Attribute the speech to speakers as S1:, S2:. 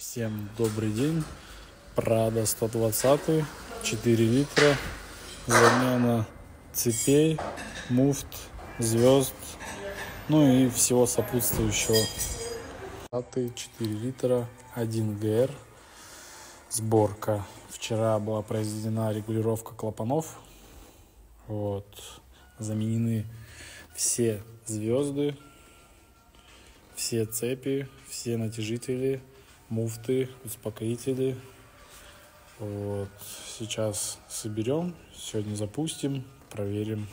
S1: Всем добрый день. Prado 120, 4 литра, замена цепей, муфт, звезд, ну и всего сопутствующего. 4 литра, 1 ГР, сборка. Вчера была произведена регулировка клапанов. Вот. Заменены все звезды, все цепи, все натяжители, муфты, успокоители. Вот. Сейчас соберем, сегодня запустим, проверим.